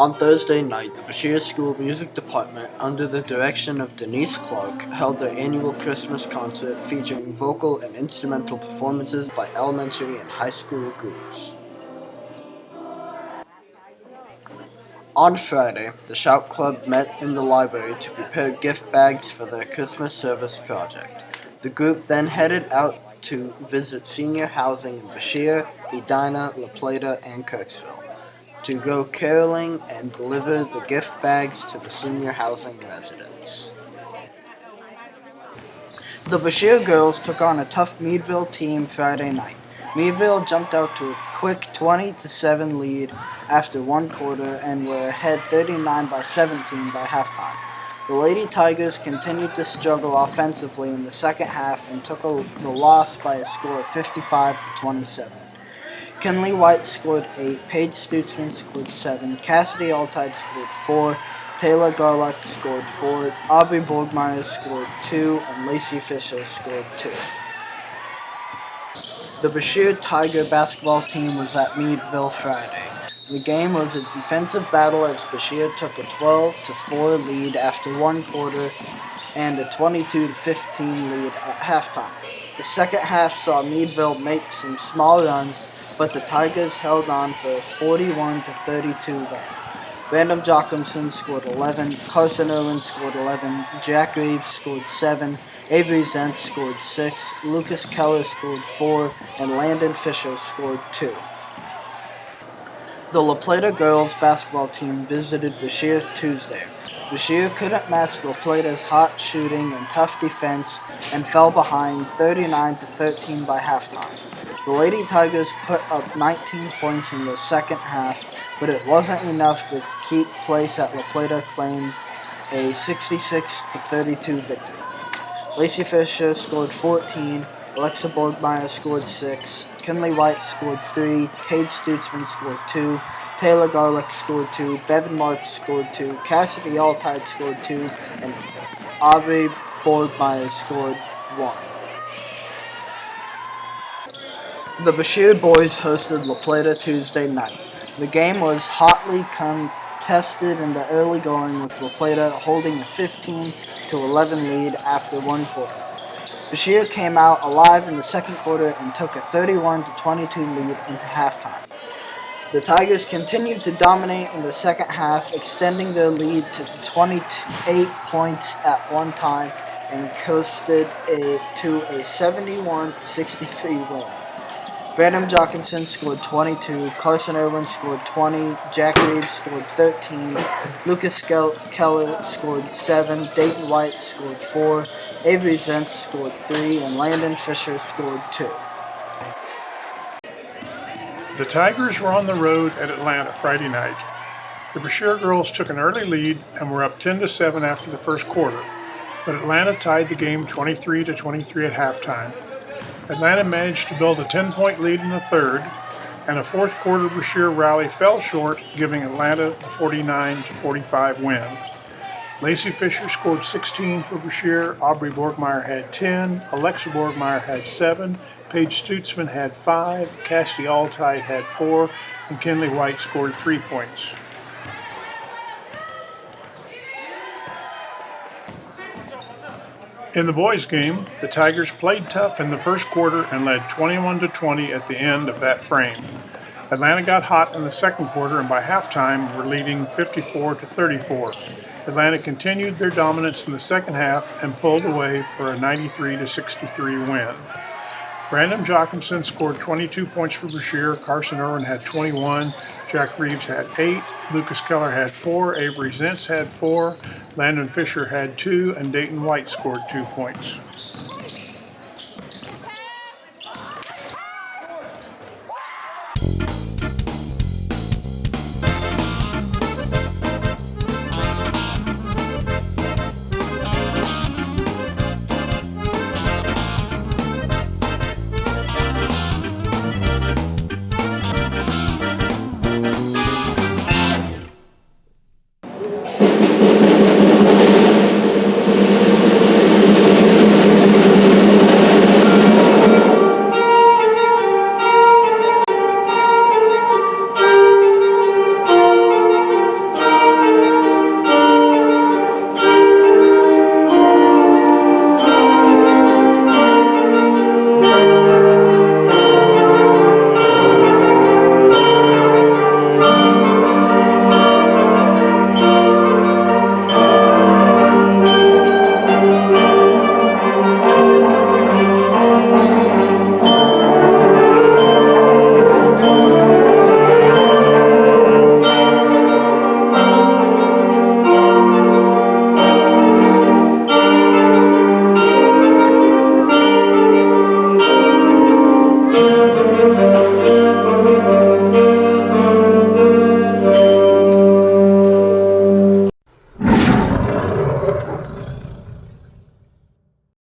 On Thursday night, the Bashir School Music Department, under the direction of Denise Clark, held their annual Christmas concert featuring vocal and instrumental performances by elementary and high school groups. On Friday, the Shout Club met in the library to prepare gift bags for their Christmas service project. The group then headed out to visit senior housing in Bashir, Edina, LaPlata, and Kirksville, to go caroling and deliver the gift bags to the senior housing residents. The Bashir girls took on a tough Meadville team Friday night. Meadville jumped out to a quick 20-7 lead after one quarter and were ahead 39-17 by halftime. The Lady Tigers continued to struggle offensively in the second half and took the loss by a score of 55-27. Kinley White scored 8, Paige Stutzman scored 7, Cassidy Altide scored 4, Taylor Garlock scored 4, Aubrey Borgmeyer scored 2, and Lacey Fisher scored 2. The Bashir Tiger basketball team was at Meadville Friday. The game was a defensive battle as Bashir took a 12-4 lead after one quarter and a 22-15 lead at halftime. The second half saw Meadville make some small runs, but the Tigers held on for a 41-32 win. Brandon Jochimson scored 11, Carson Irwin scored 11, Jack Reeves scored 7, Avery Zentz scored 6, Lucas Keller scored 4, and Landon Fisher scored 2. The LaPlata girls basketball team visited Bashir Tuesday. Bashir couldn't match LaPlata's hot shooting and tough defense and fell behind 39-13 by halftime. The Lady Tigers put up 19 points in the second half, but it wasn't enough to keep pace at LaPlata claimed a 66-32 victory. Lacey Fisher scored 14, Alexa Borgmeyer scored 6, Kinley White scored 3, Paige Stutzman scored 2, Taylor Garlick scored 2, Bevan Marks scored 2, Cassidy Altide scored 2, and Aubrey Borgmeyer scored 1. The Bashir boys hosted LaPlata Tuesday night. The game was hotly contested in the early going, with LaPlata holding a 15-11 lead after one quarter. Bashir came out alive in the second quarter and took a 31-22 lead into halftime. The Tigers continued to dominate in the second half, extending their lead to 28 points at one time and coasted to a 71-63 win. Brandon Jochimson scored 22, Carson Irwin scored 20, Jack Reeves scored 13, Lucas Keller scored 7, Dayton White scored 4, Avery Zentz scored 3, and Landon Fisher scored 2. The Tigers were on the road at Atlanta Friday night. The Bashir girls took an early lead and were up 10-7 after the first quarter, but Atlanta tied the game 23-23 at halftime. Atlanta managed to build a 10-point lead in the third, and a fourth quarter Bashir rally fell short, giving Atlanta a 49-45 win. Lacey Fisher scored 16 for Bashir, Aubrey Borgmeyer had 10, Alexa Borgmeyer had 7, Paige Stutzman had 5, Cassidy Altide had 4, and Kinley White scored 3 points. In the boys' game, the Tigers played tough in the first quarter and led 21-20 at the end of that frame. Atlanta got hot in the second quarter and by halftime were leading 54-34. Atlanta continued their dominance in the second half and pulled away for a 93-63 win. Brandon Jochimson scored 22 points for Bashir, Carson Irwin had 21, Jack Reeves had 8, Lucas Keller had 4, Avery Zentz had 4, Landon Fisher had 2, and Dayton White scored 2 points.